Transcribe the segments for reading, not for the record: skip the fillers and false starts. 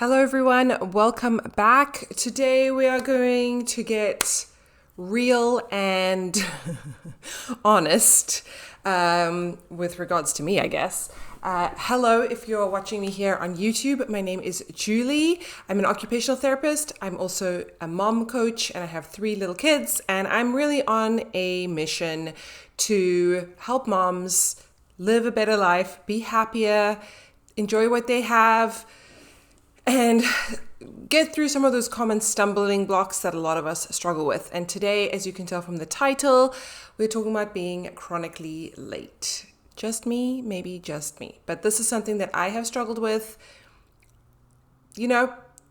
Hello everyone, welcome back. Today we are going to get real and honest with regards to me, I guess. Hello, if you're watching me here on YouTube, my name is Julie. I'm an occupational therapist. I'm also a mom coach and I have 3 little kids, and I'm really on a mission to help moms live a better life, be happier, enjoy what they have, and get through some of those common stumbling blocks that a lot of us struggle with. And today, as you can tell from the title, we're talking about being chronically late. Just me, maybe just me. But this is something that I have struggled with,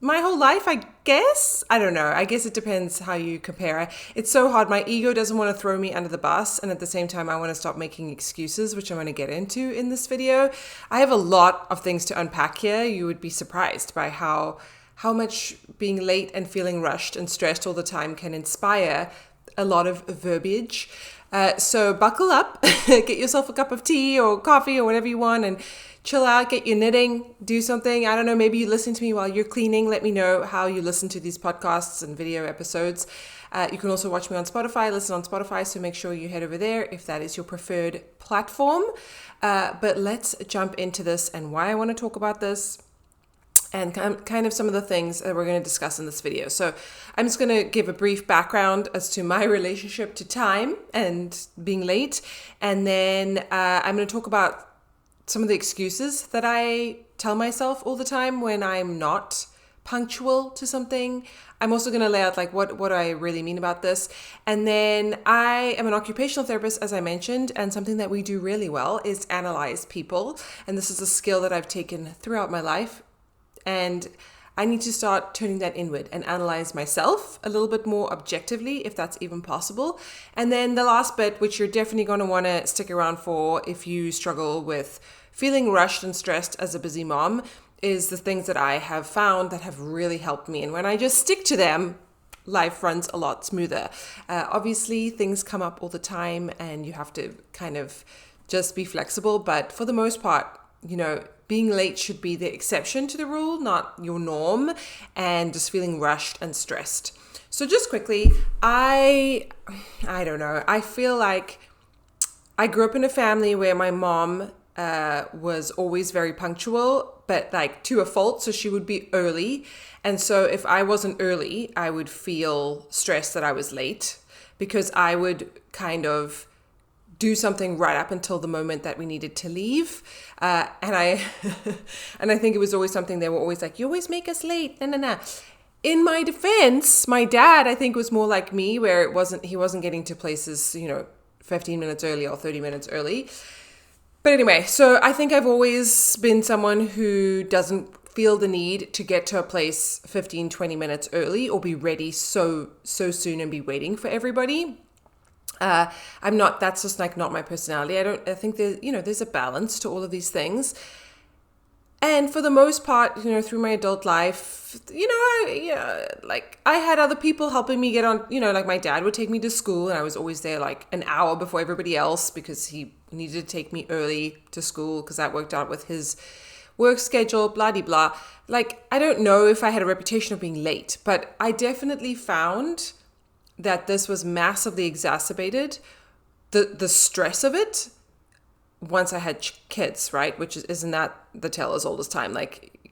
my whole life, I guess. I don't know. I guess it depends how you compare. It's so hard. My ego doesn't want to throw me under the bus. And at the same time, I want to stop making excuses, which I'm going to get into in this video. I have a lot of things to unpack here. You would be surprised by how much being late and feeling rushed and stressed all the time can inspire a lot of verbiage. So buckle up, get yourself a cup of tea or coffee or whatever you want and chill out, get your knitting, do something. I don't know, maybe you listen to me while you're cleaning. Let me know how you listen to these podcasts and video episodes. You can also watch me on Spotify, listen on Spotify, so make sure you head over there if that is your preferred platform. But let's jump into this and why I want to talk about this, and kind of some of the things that we're going to discuss in this video. So I'm just going to give a brief background as to my relationship to time and being late. And then I'm going to talk about some of the excuses that I tell myself all the time when I'm not punctual to something. I'm also going to lay out what I really mean about this. And then I am an occupational therapist, as I mentioned, and something that we do really well is analyze people. And this is a skill that I've taken throughout my life. And I need to start turning that inward and analyze myself a little bit more objectively, if that's even possible. And then the last bit, which you're definitely going to want to stick around for if you struggle with feeling rushed and stressed as a busy mom, is the things that I have found that have really helped me. And when I just stick to them, life runs a lot smoother. Obviously, things come up all the time and you have to kind of just be flexible. But for the most part, being late should be the exception to the rule, not your norm, and just feeling rushed and stressed. So just quickly, I don't know. I feel like I grew up in a family where my mom was always very punctual, but to a fault. So she would be early. And so if I wasn't early, I would feel stressed that I was late because I would kind of do something right up until the moment that we needed to leave. And I and I think it was always something they were always like, you always make us late. Nah. In my defense, my dad, I think, was more like me, where he wasn't getting to places, 15 minutes early or 30 minutes early. But anyway, so I think I've always been someone who doesn't feel the need to get to a place 15, 20 minutes early or be ready so soon and be waiting for everybody. That's just not my personality. I think there's a balance to all of these things. And for the most part, through my adult life, I had other people helping me get on, my dad would take me to school and I was always there an hour before everybody else because he needed to take me early to school because that worked out with his work schedule, blah-de-blah. I don't know if I had a reputation of being late, but I definitely found that this was massively exacerbated, the stress of it, once I had kids, right? Which isn't that the tale as old as time?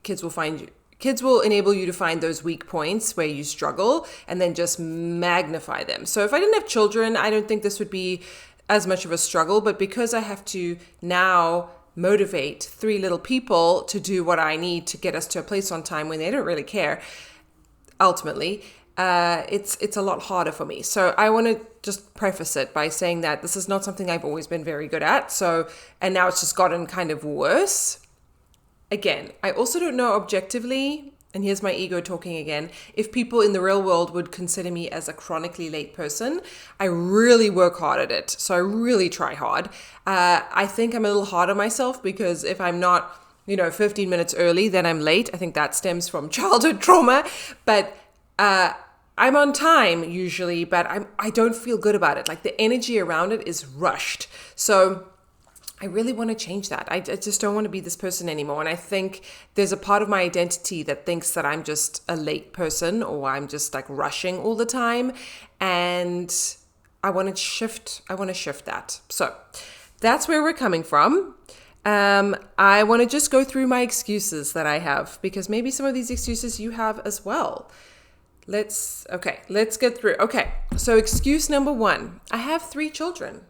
Kids will enable you to find those weak points where you struggle and then just magnify them. So if I didn't have children, I don't think this would be as much of a struggle, but because I have to now motivate 3 little people to do what I need to get us to a place on time when they don't really care, ultimately, it's a lot harder for me. So I want to just preface it by saying that this is not something I've always been very good at. And now it's just gotten kind of worse. Again, I also don't know objectively, and here's my ego talking again, if people in the real world would consider me as a chronically late person. I really work hard at it. So I really try hard. I think I'm a little hard on myself because if I'm not, 15 minutes early, then I'm late. I think that stems from childhood trauma. But I'm on time usually, but I don't feel good about it. The energy around it is rushed. So I really want to change that. I just don't want to be this person anymore. And I think there's a part of my identity that thinks that I'm just a late person or I'm just like rushing all the time. And I want to shift. I want to shift that. So that's where we're coming from. I want to just go through my excuses that I have, because maybe some of these excuses you have as well. Let's get through. Okay, so excuse number 1, I have 3 children.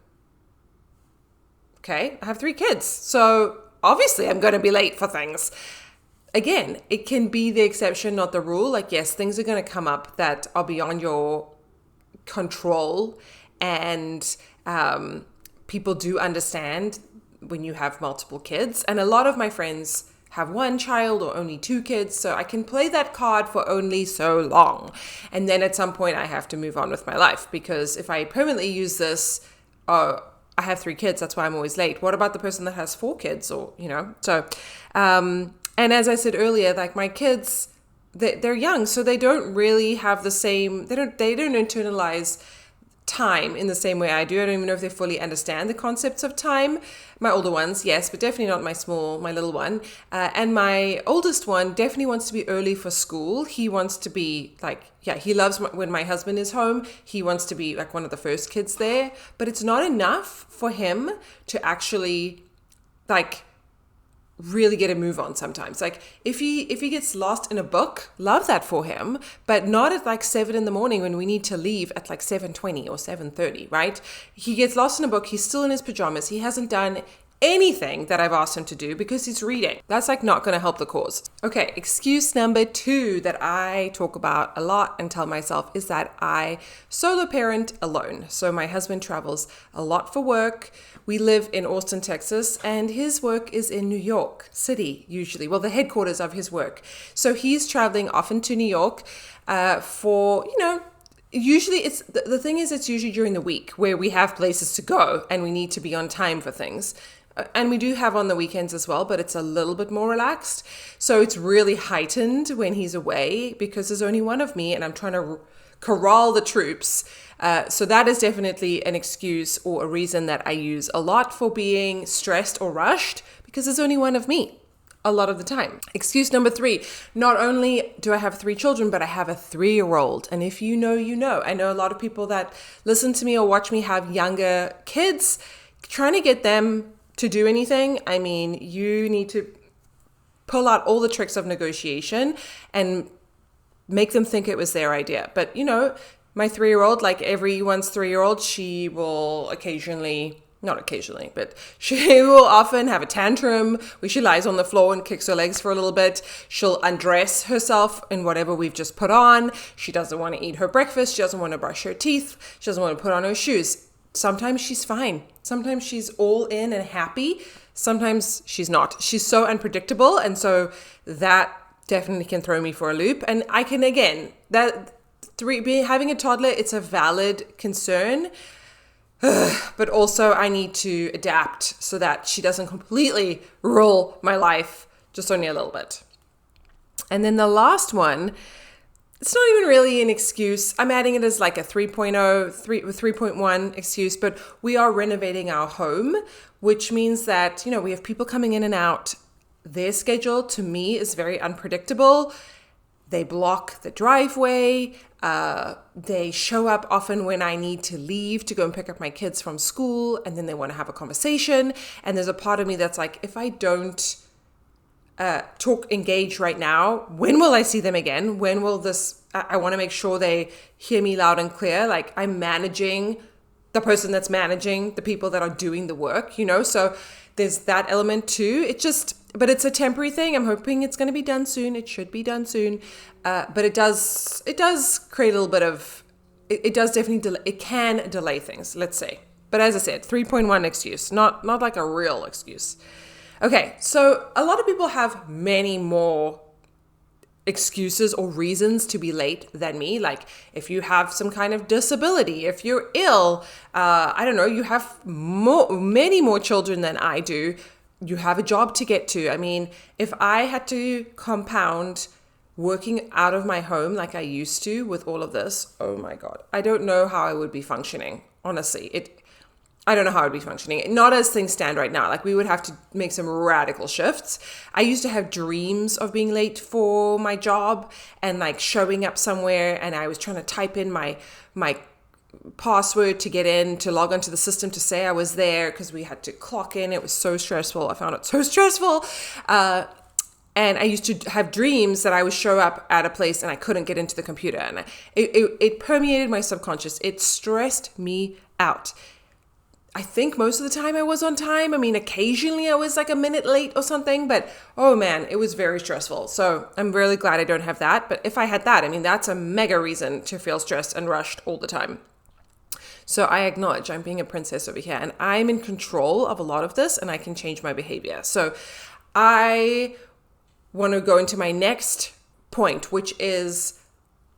Okay, I have 3 kids. So obviously I'm going to be late for things. Again, it can be the exception, not the rule. Like, yes, things are going to come up that are beyond your control. And people do understand when you have multiple kids. And a lot of my friends have 1 child or only 2 kids. So I can play that card for only so long. And then at some point I have to move on with my life, because if I permanently use this, I have 3 kids, that's why I'm always late. What about the person that has 4 kids? Or, so, and as I said earlier, like my kids, they're young, so they don't really have the same, they don't internalize time in the same way I do. I don't even know if they fully understand the concepts of time. My older ones, yes, but definitely not my little one. And my oldest one definitely wants to be early for school. He wants to be like, he loves when my husband is home. He wants to be like one of the first kids there. But it's not enough for him to actually like really get a move on sometimes. Like if he gets lost in a book, love that for him, but not at like 7 a.m. when we need to leave at like 7:20 or 7:30, right? He gets lost in a book, he's still in his pajamas, he hasn't done anything that I've asked him to do because he's reading. That's like not going to help the cause. Okay, excuse number 2 that I talk about a lot and tell myself is that I solo parent alone. So my husband travels a lot for work. We live in Austin, Texas, and his work is in New York City, usually. Well, the headquarters of his work. So he's traveling often to New York for, usually the thing is, it's usually during the week where we have places to go and we need to be on time for things. And we do have on the weekends as well, but it's a little bit more relaxed. So it's really heightened when he's away because there's only one of me and I'm trying to corral the troops. So that is definitely an excuse or a reason that I use a lot for being stressed or rushed, because there's only one of me a lot of the time. Excuse number 3, not only do I have 3 children, but I have a 3-year-old. And if you know, you know. I know a lot of people that listen to me or watch me have younger kids. Trying to get them to do anything, I mean, you need to pull out all the tricks of negotiation and make them think it was their idea. But, my 3-year-old, like everyone's 3-year-old, she will not occasionally, but she will often have a tantrum where she lies on the floor and kicks her legs for a little bit. She'll undress herself in whatever we've just put on. She doesn't want to eat her breakfast. She doesn't want to brush her teeth. She doesn't want to put on her shoes. Sometimes she's fine. Sometimes she's all in and happy. Sometimes she's not. She's so unpredictable. And so that definitely can throw me for a loop. And I can, again, having a toddler, it's a valid concern. But also I need to adapt so that she doesn't completely rule my life, just only a little bit. And then the last one, it's not even really an excuse. I'm adding it as like a 3.1 excuse, but we are renovating our home, which means that, we have people coming in and out. Their schedule to me is very unpredictable. They block the driveway. They show up often when I need to leave to go and pick up my kids from school, and then they want to have a conversation. And there's a part of me that's like, if I don't engage right now, when will I see them again? When will I want to make sure they hear me loud and clear. Like I'm managing the person that's managing the people that are doing the work, so there's that element too. But it's a temporary thing. I'm hoping it's going to be done soon. It should be done soon. But it does create a little bit of, it does definitely, it can delay things, let's say. But as I said, 3.1 excuse, not like a real excuse. Okay, so a lot of people have many more excuses or reasons to be late than me. Like if you have some kind of disability, if you're ill, I don't know, you have many more children than I do. You have a job to get to. I mean, if I had to compound working out of my home like I used to with all of this, oh my God, I don't know how I would be functioning. Honestly, I don't know how I'd be functioning. Not as things stand right now. Like, we would have to make some radical shifts. I used to have dreams of being late for my job and like showing up somewhere, and I was trying to type in my password to get in, to log onto the system to say I was there, because we had to clock in. It was so stressful. I found it so stressful. And I used to have dreams that I would show up at a place and I couldn't get into the computer. And it permeated my subconscious. It stressed me out. I think most of the time I was on time. I mean, occasionally I was like a minute late or something, but oh man, it was very stressful. So I'm really glad I don't have that. But if I had that, I mean, that's a mega reason to feel stressed and rushed all the time. So I acknowledge I'm being a princess over here, and I'm in control of a lot of this, and I can change my behavior. So I want to go into my next point, which is,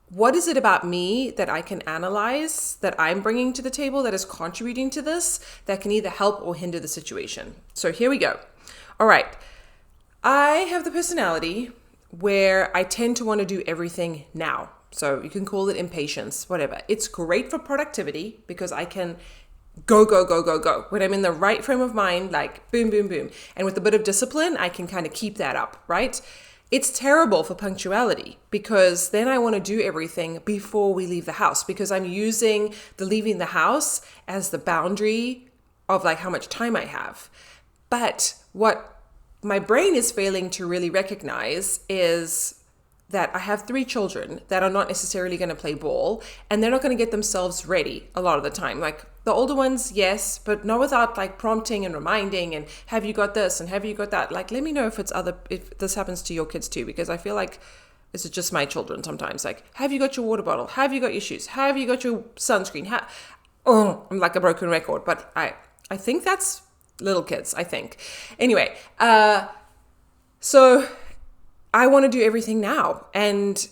what is it about me that I can analyze, that I'm bringing to the table, that is contributing to this, that can either help or hinder the situation? So here we go. All right. I have the personality where I tend to want to do everything now. So you can call it impatience, whatever. It's great for productivity because I can go, go, go, go, go. When I'm in the right frame of mind, like boom, boom, boom. And with a bit of discipline, I can kind of keep that up, right? It's terrible for punctuality because then I want to do everything before we leave the house, because I'm using the leaving the house as the boundary of like how much time I have. But what my brain is failing to really recognize is that I have 3 children that are not necessarily going to play ball, and they're not going to get themselves ready a lot of the time. Like the older ones, yes, but not without like prompting and reminding and have you got this and have you got that? Like, let me know if this happens to your kids too, because I feel like this is just my children sometimes. Like, have you got your water bottle? Have you got your shoes? Have you got your sunscreen? I'm like a broken record, but I think that's little kids, I think. Anyway, so I want to do everything now, and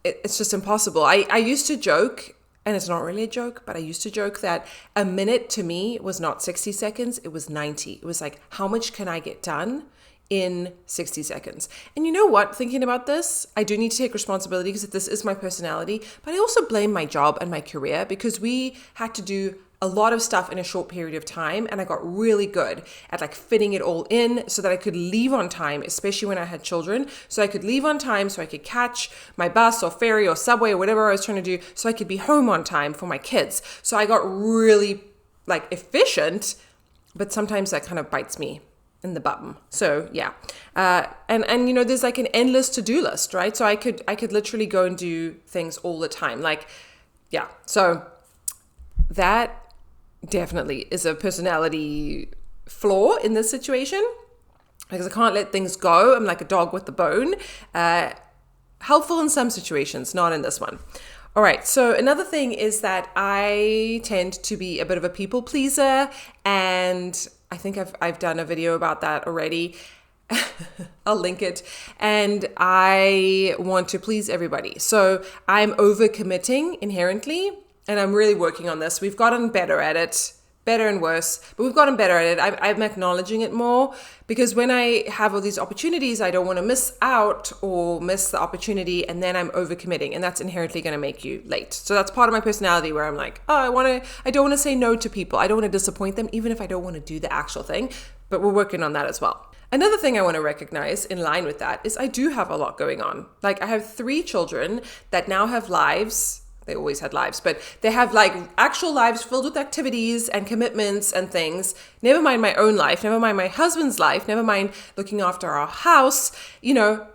it's just impossible. I used to joke, and it's not really a joke, but I used to joke that a minute to me was not 60 seconds, it was 90. It was like, how much can I get done in 60 seconds? And you know what? Thinking about this, I do need to take responsibility because this is my personality, but I also blame my job and my career because we had to do a lot of stuff in a short period of time, and I got really good at like fitting it all in so that I could leave on time, especially when I had children. So I could leave on time so I could catch my bus or ferry or subway or whatever I was trying to do, so I could be home on time for my kids. So I got really like efficient, but sometimes that kind of bites me in the bum. So yeah. And you know, there's like an endless to-do list, right? So I could literally go and do things all the time. Like, yeah. So that definitely is a personality flaw in this situation because I can't let things go. I'm like a dog with the bone. Helpful in some situations, not in this one. All right. So another thing is that I tend to be a bit of a people pleaser, and I think I've done a video about that already. I'll link it. And I want to please everybody. So I'm overcommitting inherently. And I'm really working on this. We've gotten better at it, better and worse, but we've gotten better at it. I'm acknowledging it more because when I have all these opportunities, I don't want to miss out or miss the opportunity, and then I'm overcommitting, and that's inherently going to make you late. So that's part of my personality where I'm like, oh, I don't want to say no to people. I don't want to disappoint them, even if I don't want to do the actual thing, but we're working on that as well. Another thing I want to recognize in line with that is I do have a lot going on. Like I have 3 children that now have lives. They always had lives, but they have like actual lives filled with activities and commitments and things. Never mind my own life, never mind my husband's life, never mind looking after our house. You know,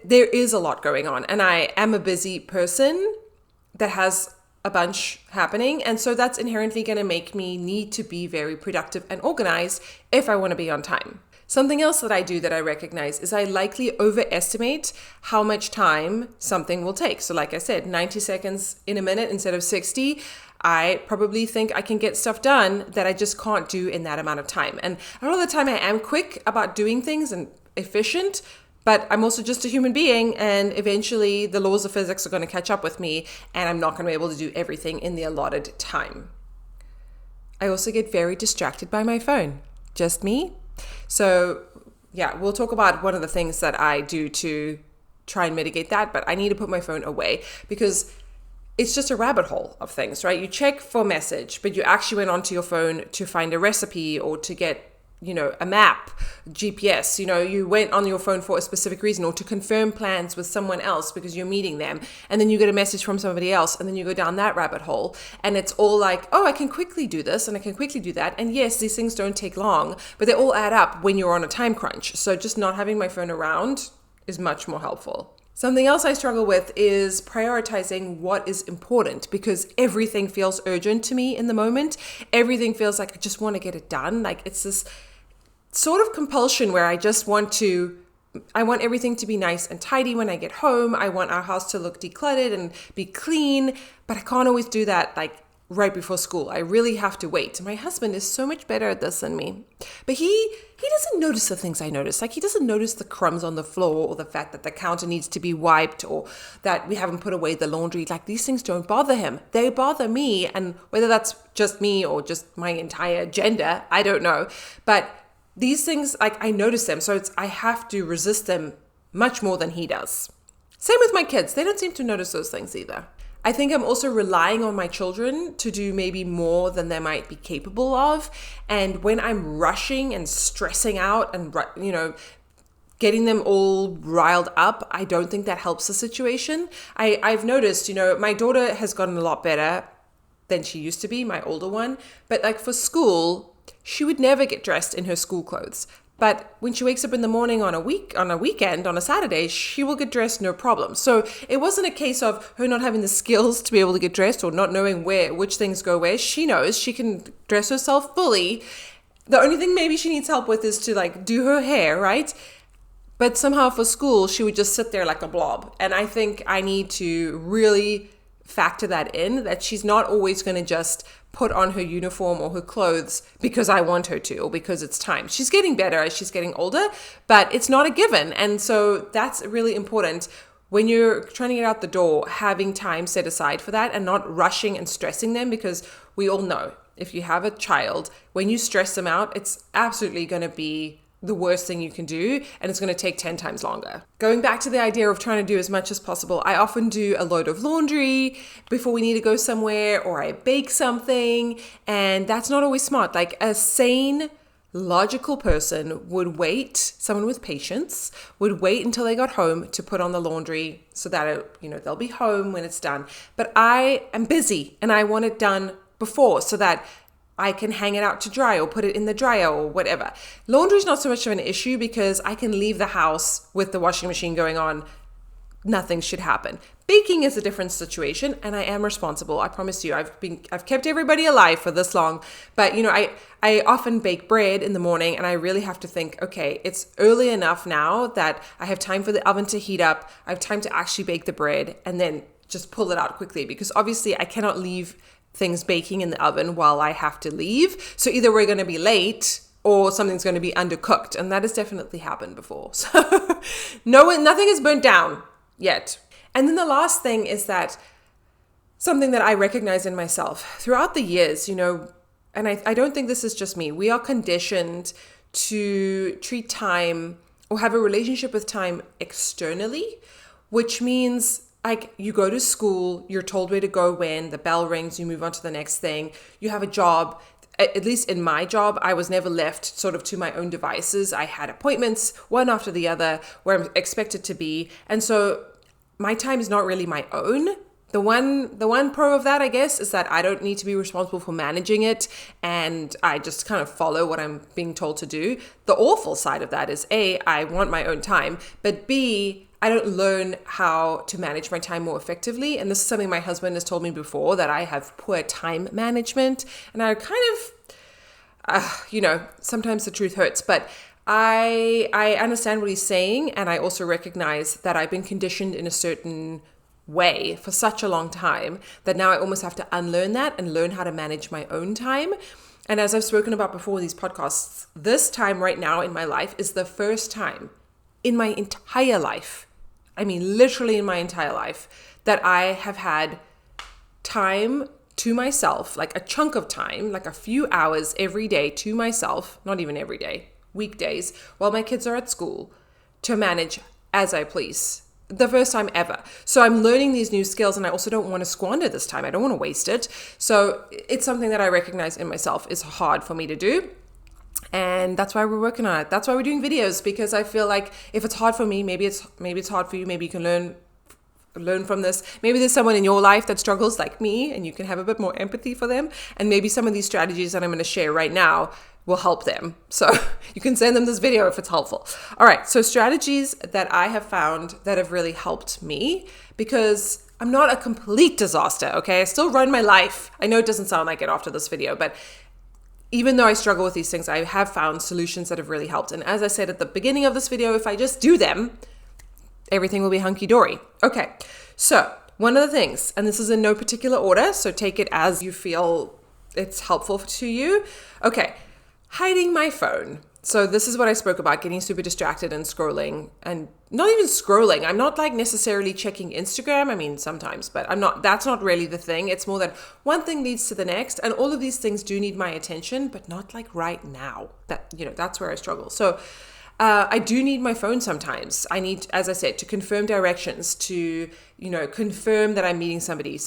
there is a lot going on, and I am a busy person that has a bunch happening. And so that's inherently going to make me need to be very productive and organized if I want to be on time. Something else that I do that I recognize is I likely overestimate how much time something will take. So like I said, 90 seconds in a minute instead of 60. I probably think I can get stuff done that I just can't do in that amount of time. And a lot of the time I am quick about doing things and efficient, but I'm also just a human being, and eventually the laws of physics are going to catch up with me, and I'm not going to be able to do everything in the allotted time. I also get very distracted by my phone. Just me. So yeah, we'll talk about one of the things that I do to try and mitigate that, but I need to put my phone away because it's just a rabbit hole of things, right? You check for a message, but you actually went onto your phone to find a recipe or to get, a map, GPS, you went on your phone for a specific reason or to confirm plans with someone else because you're meeting them. And then you get a message from somebody else and then you go down that rabbit hole. And it's all like, oh, I can quickly do this and I can quickly do that. And yes, these things don't take long, but they all add up when you're on a time crunch. So just not having my phone around is much more helpful. Something else I struggle with is prioritizing what is important because everything feels urgent to me in the moment. Everything feels like I just want to get it done. Like it's this sort of compulsion where I want everything to be nice and tidy when I get home. I want our house to look decluttered and be clean, but I can't always do that like right before school. I really have to wait. My husband is so much better at this than me. But he doesn't notice the things I notice. Like he doesn't notice the crumbs on the floor or the fact that the counter needs to be wiped or that we haven't put away the laundry. Like these things don't bother him. They bother me. And whether that's just me or just my entire gender, I don't know. But these things, like I notice them. So I have to resist them much more than he does. Same with my kids. They don't seem to notice those things either. I think I'm also relying on my children to do maybe more than they might be capable of. And when I'm rushing and stressing out and, getting them all riled up, I don't think that helps the situation. I've noticed, my daughter has gotten a lot better than she used to be, my older one. But like for school, she would never get dressed in her school clothes. But when she wakes up in the morning on a weekend, on a Saturday, she will get dressed no problem. So it wasn't a case of her not having the skills to be able to get dressed or not knowing which things go where. She knows she can dress herself fully. The only thing maybe she needs help with is to like do her hair, right? But somehow for school, she would just sit there like a blob. And I think I need to really factor that in, that she's not always going to just put on her uniform or her clothes because I want her to or because it's time. She's getting better as she's getting older, but it's not a given. And so that's really important when you're trying to get out the door, having time set aside for that and not rushing and stressing them, because we all know if you have a child, when you stress them out, it's absolutely going to be the worst thing you can do, and it's going to take 10 times longer. Going back to the idea of trying to do as much as possible, I often do a load of laundry before we need to go somewhere, or I bake something, and that's not always smart. Like a sane, logical person would wait, someone with patience would wait until they got home to put on the laundry so that they'll be home when it's done. But I am busy and I want it done before so that I can hang it out to dry or put it in the dryer or whatever. Laundry is not so much of an issue because I can leave the house with the washing machine going on. Nothing should happen. Baking is a different situation, and I am responsible. I promise you, I've kept everybody alive for this long. But I often bake bread in the morning, and I really have to think, okay, it's early enough now that I have time for the oven to heat up. I have time to actually bake the bread, and then just pull it out quickly, because obviously I cannot leave things baking in the oven while I have to leave. So either we're going to be late or something's going to be undercooked. And that has definitely happened before. So nothing is burnt down yet. And then the last thing is that something that I recognize in myself throughout the years, and I don't think this is just me. We are conditioned to treat time or have a relationship with time externally, which means like you go to school, you're told where to go when, the bell rings, you move on to the next thing. You have a job. At least in my job, I was never left sort of to my own devices. I had appointments, one after the other, where I'm expected to be. And so my time is not really my own. The one pro of that, I guess, is that I don't need to be responsible for managing it, and I just kind of follow what I'm being told to do. The awful side of that is A, I want my own time, but B, I don't learn how to manage my time more effectively. And this is something my husband has told me before, that I have poor time management. And I kind of, sometimes the truth hurts, but I understand what he's saying. And I also recognize that I've been conditioned in a certain way for such a long time that now I almost have to unlearn that and learn how to manage my own time. And as I've spoken about before in these podcasts, this time right now in my life is the first time in my entire life, I mean, literally in my entire life, that I have had time to myself, like a chunk of time, like a few hours every day to myself, not even every day, weekdays, while my kids are at school, to manage as I please. the first time ever. So I'm learning these new skills, and I also don't want to squander this time. I don't want to waste it. So it's something that I recognize in myself is hard for me to do. And that's why we're working on it. That's why we're doing videos, because I feel like if it's hard for me, maybe it's hard for you. Maybe you can learn from this. Maybe there's someone in your life that struggles like me, and you can have a bit more empathy for them. And maybe some of these strategies that I'm going to share right now will help them. So you can send them this video if it's helpful. All right. So strategies that I have found that have really helped me, because I'm not a complete disaster. Okay. I still run my life. I know it doesn't sound like it after this video, but even though I struggle with these things, I have found solutions that have really helped. And as I said at the beginning of this video, if I just do them, everything will be hunky-dory. Okay, so one of the things, and this is in no particular order, so take it as you feel it's helpful to you. Okay, hiding my phone. So this is what I spoke about, getting super distracted and scrolling, and not even scrolling. I'm not like necessarily checking Instagram. I mean, sometimes, but that's not really the thing. It's more that one thing leads to the next, and all of these things do need my attention, but not like right now. That's where I struggle. So I do need my phone sometimes. I need, as I said, to confirm directions, to, confirm that I'm meeting somebody.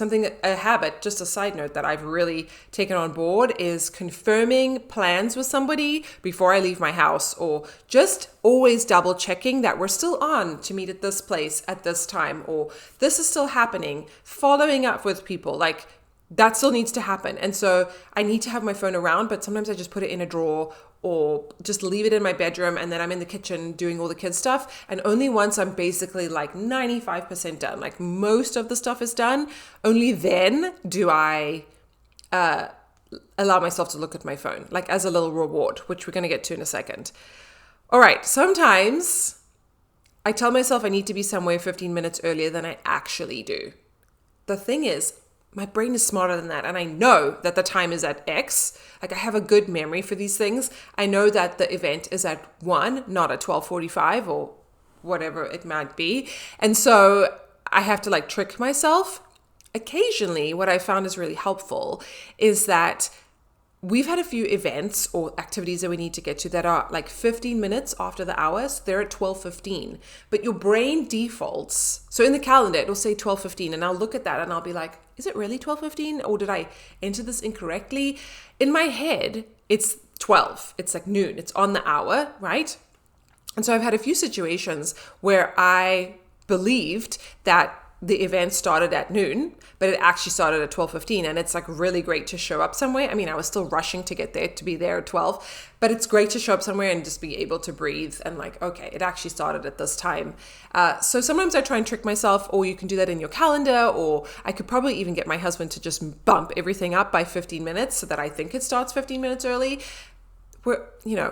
A habit, just a side note that I've really taken on board is confirming plans with somebody before I leave my house, or just always double checking that we're still on to meet at this place at this time, or this is still happening, following up with people. Like, that still needs to happen. And so I need to have my phone around, but sometimes I just put it in a drawer or just leave it in my bedroom, and then I'm in the kitchen doing all the kids stuff. And only once I'm basically like 95% done, like most of the stuff is done, only then do I allow myself to look at my phone, like as a little reward, which we're going to get to in a second. All right, sometimes I tell myself I need to be somewhere 15 minutes earlier than I actually do. The thing is, my brain is smarter than that. And I know that the time is at X. Like, I have a good memory for these things. I know that the event is at 1, not at 12:45 or whatever it might be. And so I have to like trick myself. Occasionally, what I found is really helpful is that we've had a few events or activities that we need to get to that are like 15 minutes after the hours. They're at 12:15, but your brain defaults. So in the calendar, it'll say 12:15, and I'll look at that and I'll be like, is it really 12:15? Or did I enter this incorrectly? In my head, it's 12. It's like noon. It's on the hour, right? And so I've had a few situations where I believed that the event started at noon, but it actually started at 12:15. And it's like really great to show up somewhere. I mean, I was still rushing to get there, to be there at 12, but it's great to show up somewhere and just be able to breathe and like, okay, it actually started at this time. So sometimes I try and trick myself, or you can do that in your calendar, or I could probably even get my husband to just bump everything up by 15 minutes so that I think it starts 15 minutes early. We're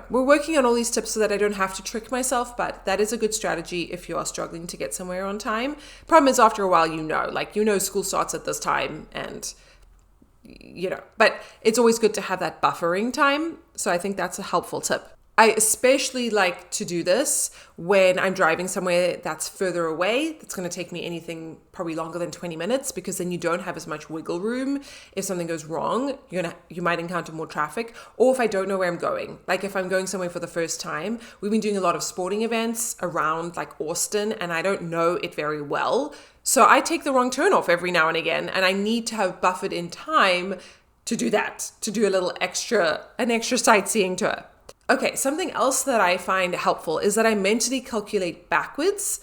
working on all these tips so that I don't have to trick myself, but that is a good strategy if you are struggling to get somewhere on time. Problem is, after a while, school starts at this time, and but it's always good to have that buffering time. So I think that's a helpful tip. I especially like to do this when I'm driving somewhere that's further away. That's going to take me anything probably longer than 20 minutes, because then you don't have as much wiggle room. If something goes wrong, you might encounter more traffic. Or if I don't know where I'm going, like if I'm going somewhere for the first time, we've been doing a lot of sporting events around like Austin, and I don't know it very well. So I take the wrong turn off every now and again, and I need to have buffered in time to do that, to do an extra sightseeing tour. Okay, something else that I find helpful is that I mentally calculate backwards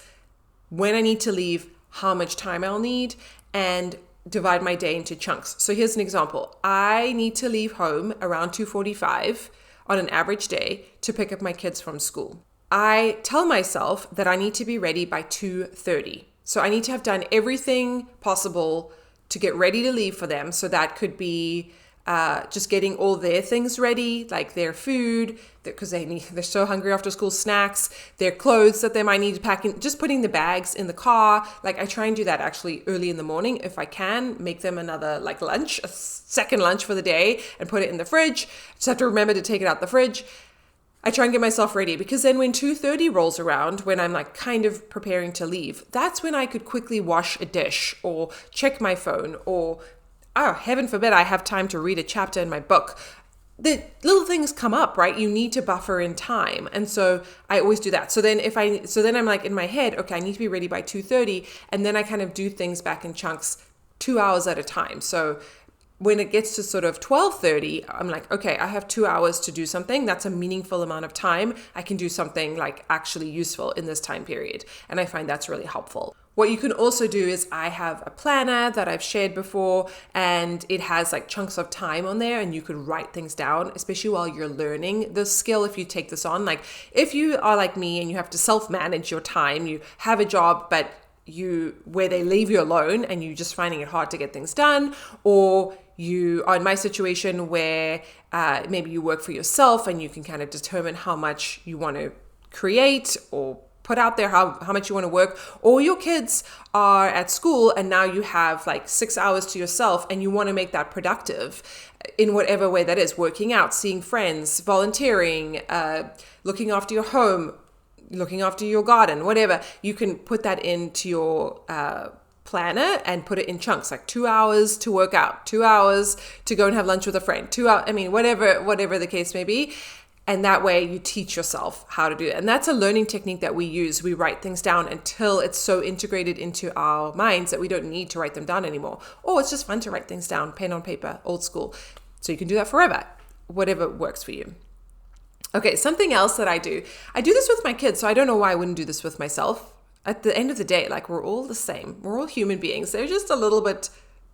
when I need to leave, how much time I'll need, and divide my day into chunks. So here's an example. I need to leave home around 2:45 on an average day to pick up my kids from school. I tell myself that I need to be ready by 2:30. So I need to have done everything possible to get ready to leave for them. So that could be just getting all their things ready, like their food, because they're so hungry after school, snacks, their clothes that they might need to pack in, just putting the bags in the car. Like, I try and do that actually early in the morning if I can, make them another like lunch, a second lunch for the day, and put it in the fridge. Just have to remember to take it out the fridge. I try and get myself ready, because then when 2:30 rolls around, when I'm like kind of preparing to leave, that's when I could quickly wash a dish or check my phone, or heaven forbid, I have time to read a chapter in my book. the little things come up, right? You need to buffer in time. And so I always do that. So then I'm like in my head, okay, I need to be ready by 2:30. And then I kind of do things back in chunks, 2 hours at a time. So when it gets to sort of 12:30, I'm like, okay, I have 2 hours to do something. That's a meaningful amount of time. I can do something like actually useful in this time period. And I find that's really helpful. What you can also do is I have a planner that I've shared before, and it has like chunks of time on there, and you could write things down, especially while you're learning the skill. If you take this on, like if you are like me and you have to self-manage your time, you have a job, but where they leave you alone and you just finding it hard to get things done, or you are in my situation where maybe you work for yourself and you can kind of determine how much you want to create or put out there, how much you want to work, or your kids are at school and now you have like 6 hours to yourself and you want to make that productive in whatever way that is, working out, seeing friends, volunteering, looking after your home, looking after your garden, whatever. You can put that into your planner and put it in chunks, like 2 hours to work out, 2 hours to go and have lunch with a friend, 2 hours, whatever the case may be. And that way you teach yourself how to do it. And that's a learning technique that we use. We write things down until it's so integrated into our minds that we don't need to write them down anymore. Or it's just fun to write things down, pen on paper, old school. So you can do that forever, whatever works for you. Okay, something else that I do this with my kids, so I don't know why I wouldn't do this with myself. At the end of the day, like we're all the same. We're all human beings. They're just a little bit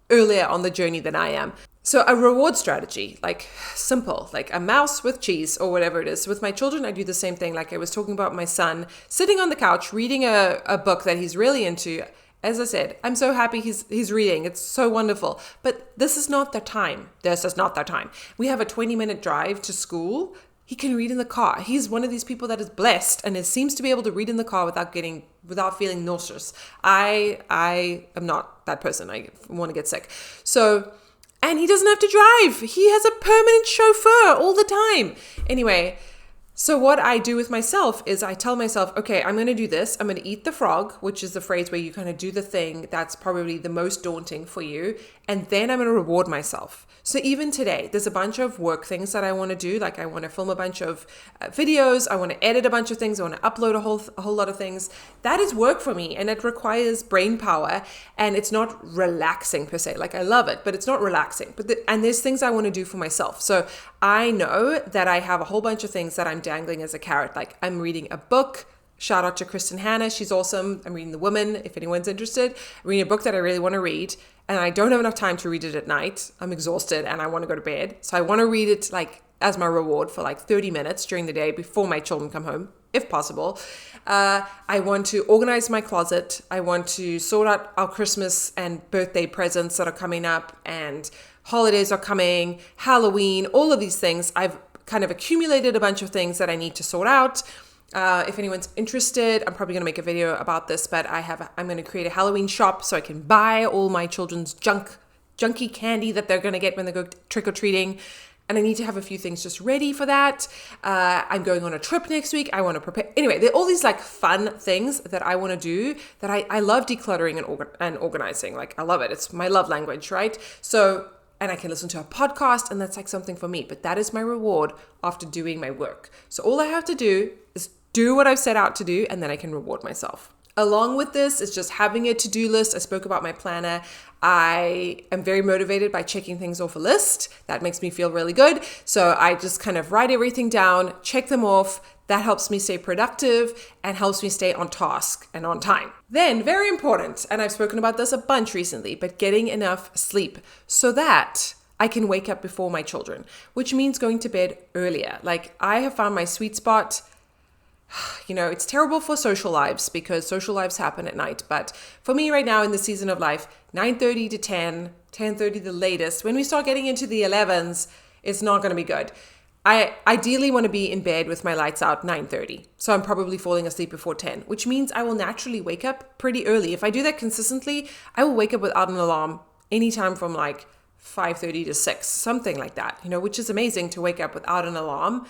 earlier on the journey than I am. So a reward strategy, like simple, like a mouse with cheese or whatever it is. With my children, I do the same thing. Like I was talking about my son sitting on the couch reading a book that he's really into. As I said, I'm so happy he's reading. It's so wonderful. But this is not their time. This is not their time. We have a 20-minute drive to school. He can read in the car. He's one of these people that is blessed and seems to be able to read in the car without feeling nauseous. I am not that person. I want to get sick. And he doesn't have to drive. He has a permanent chauffeur all the time. Anyway, so what I do with myself is I tell myself, okay, I'm going to do this. I'm going to eat the frog, which is the phrase where you kind of do the thing that's probably the most daunting for you. And then I'm going to reward myself. So even today, there's a bunch of work things that I want to do. Like I want to film a bunch of videos. I want to edit a bunch of things. I want to upload a whole lot of things. That is work for me, and it requires brain power, and it's not relaxing per se. Like I love it, but it's not relaxing. And there's things I want to do for myself. So I know that I have a whole bunch of things that I'm dangling as a carrot. Like I'm reading a book. Shout out to Kristen Hanna. She's awesome. I'm reading The Woman, if anyone's interested. I'm reading a book that I really want to read, and I don't have enough time to read it at night. I'm exhausted and I want to go to bed. So I want to read it like as my reward for like 30 minutes during the day before my children come home, if possible. I want to organize my closet. I want to sort out our Christmas and birthday presents that are coming up, and holidays are coming, Halloween, all of these things. I've kind of accumulated a bunch of things that I need to sort out. If anyone's interested, I'm probably going to make a video about this, but I'm going to create a Halloween shop so I can buy all my children's junky candy that they're going to get when they go trick-or-treating. And I need to have a few things just ready for that. I'm going on a trip next week. I want to prepare. Anyway, there are all these like fun things that I want to do that I love decluttering and organizing. Like I love it. It's my love language, right? So, and I can listen to a podcast, and that's like something for me. But that is my reward after doing my work. So all I have to do is do what I've set out to do, and then I can reward myself. Along with this is just having a to-do list. I spoke about my planner. I am very motivated by checking things off a list. That makes me feel really good. So I just kind of write everything down, check them off. That helps me stay productive and helps me stay on task and on time. Then, very important, and I've spoken about this a bunch recently, but getting enough sleep so that I can wake up before my children, which means going to bed earlier. Like I have found my sweet spot. You know, it's terrible for social lives because social lives happen at night. But for me right now in the season of life, 9:30 to 10:30 the latest. When we start getting into the 11s, it's not going to be good. I ideally want to be in bed with my lights out 9:30. So I'm probably falling asleep before 10, which means I will naturally wake up pretty early. If I do that consistently, I will wake up without an alarm anytime from like 5:30 to 6, something like that, you know, which is amazing to wake up without an alarm.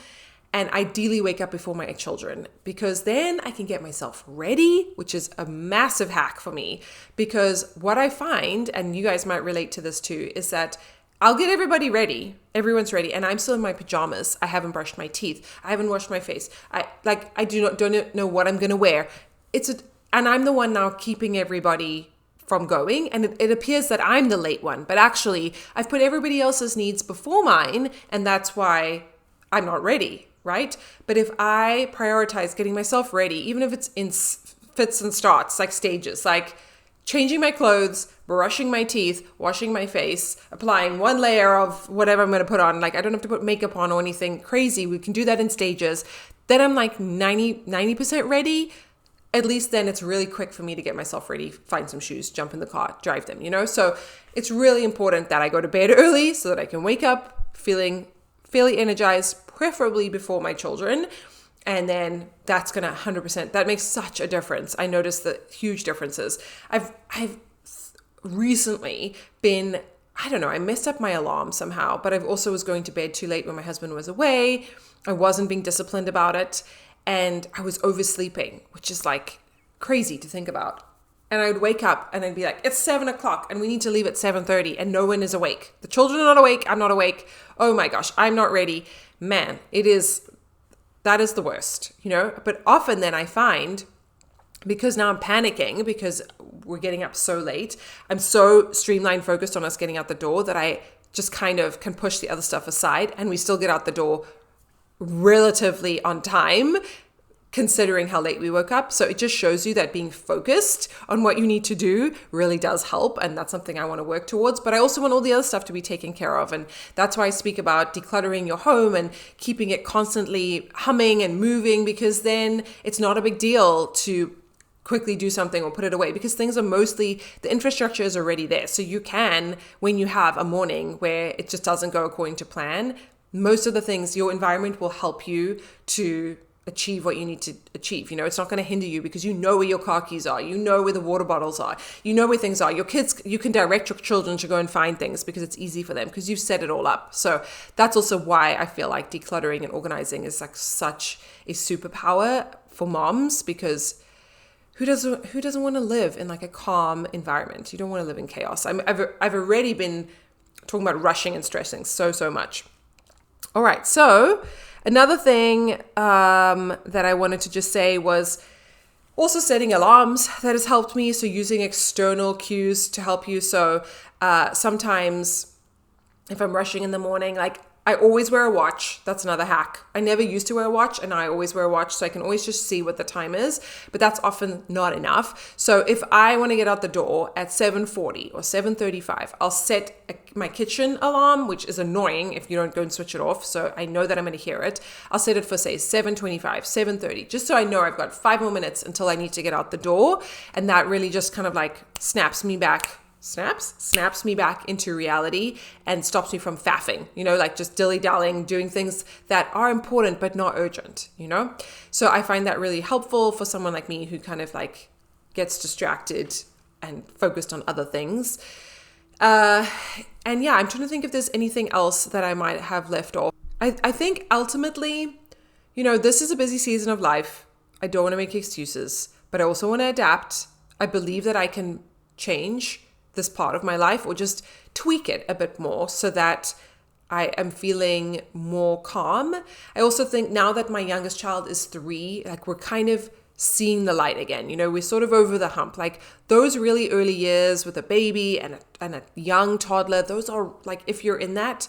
And ideally wake up before my children, because then I can get myself ready, which is a massive hack for me. Because what I find, and you guys might relate to this too, is that I'll get everybody ready. Everyone's ready. And I'm still in my pajamas. I haven't brushed my teeth. I haven't washed my face. I don't know what I'm going to wear. And I'm the one now keeping everybody from going. And it appears that I'm the late one. But actually, I've put everybody else's needs before mine. And that's why I'm not ready, right? But if I prioritize getting myself ready, even if it's in fits and starts, like stages, like changing my clothes, brushing my teeth, washing my face, applying one layer of whatever I'm going to put on. Like I don't have to put makeup on or anything crazy. We can do that in stages. Then I'm like 90% ready. At least then it's really quick for me to get myself ready, find some shoes, jump in the car, drive them, So it's really important that I go to bed early so that I can wake up feeling fairly energized, preferably before my children. And then that's going to 100%, that makes such a difference. I noticed the huge differences. I've recently been, I don't know, I messed up my alarm somehow, but I also was going to bed too late when my husband was away. I wasn't being disciplined about it. And I was oversleeping, which is like crazy to think about. And I would wake up and I'd be like, it's 7:00 and we need to leave at 7:30 and no one is awake. The children are not awake. I'm not awake. Oh my gosh, I'm not ready. Man, that is the worst, But often then I find, because now I'm panicking because we're getting up so late, I'm so streamlined focused on us getting out the door that I just kind of can push the other stuff aside and we still get out the door relatively on time, considering how late we woke up. So it just shows you that being focused on what you need to do really does help. And that's something I want to work towards. But I also want all the other stuff to be taken care of. And that's why I speak about decluttering your home and keeping it constantly humming and moving, because then it's not a big deal to quickly do something or put it away, because things are mostly, the infrastructure is already there. So you can, when you have a morning where it just doesn't go according to plan, most of the things, your environment will help you to achieve what you need to achieve. It's not going to hinder you because you know where your car keys are. You know where the water bottles are. You know where things are. Your kids, you can direct your children to go and find things because it's easy for them because you've set it all up. So that's also why I feel like decluttering and organizing is like such a superpower for moms, because who doesn't want to live in like a calm environment? You don't want to live in chaos. I've already been talking about rushing and stressing so much. All right, so another thing that I wanted to just say was also setting alarms. That has helped me. So using external cues to help you. So sometimes if I'm rushing in the morning, like I always wear a watch. That's another hack. I never used to wear a watch and I always wear a watch, so I can always just see what the time is, but that's often not enough. So if I want to get out the door at 7:40 or 7:35, I'll set my kitchen alarm, which is annoying if you don't go and switch it off. So I know that I'm going to hear it. I'll set it for say 7:25, 7:30, just so I know I've got 5 more minutes until I need to get out the door. And that really just kind of like snaps me back into reality and stops me from faffing, like just dilly-dallying, doing things that are important but not urgent, So I find that really helpful for someone like me who kind of like gets distracted and focused on other things. And yeah, I'm trying to think if there's anything else that I might have left off. I think ultimately, this is a busy season of life. I don't want to make excuses, but I also want to adapt. I believe that I can change this part of my life or just tweak it a bit more so that I am feeling more calm. I also think now that my youngest child is 3, like we're kind of seeing the light again. We're sort of over the hump. Like those really early years with a baby and a young toddler, those are like, if you're in that,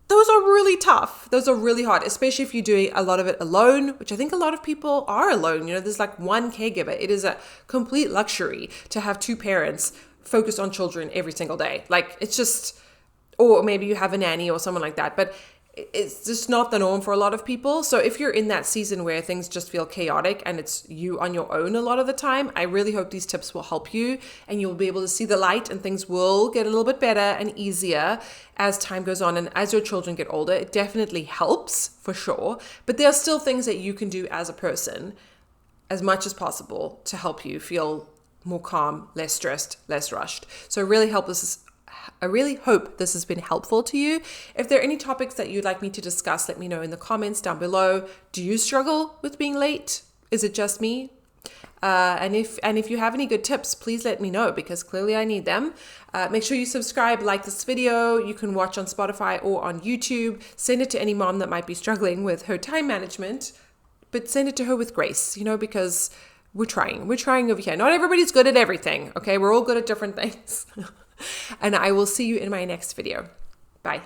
those are really tough. Those are really hard, especially if you're doing a lot of it alone, which I think a lot of people are alone. There's like one caregiver. It is a complete luxury to have 2 parents focused on children every single day. Like it's just, or maybe you have a nanny or someone like that, but it's just not the norm for a lot of people. So if you're in that season where things just feel chaotic and it's you on your own a lot of the time, I really hope these tips will help you and you'll be able to see the light and things will get a little bit better and easier as time goes on. And as your children get older, it definitely helps for sure. But there are still things that you can do as a person as much as possible to help you feel more calm, less stressed, less rushed. So I really hope this has been helpful to you. If there are any topics that you'd like me to discuss, let me know in the comments down below. Do you struggle with being late? Is it just me? And if you have any good tips, please let me know, because clearly I need them. Make sure you subscribe, like this video. You can watch on Spotify or on YouTube. Send it to any mom that might be struggling with her time management, but send it to her with grace, because we're trying over here. Not everybody's good at everything, okay? We're all good at different things. And I will see you in my next video. Bye.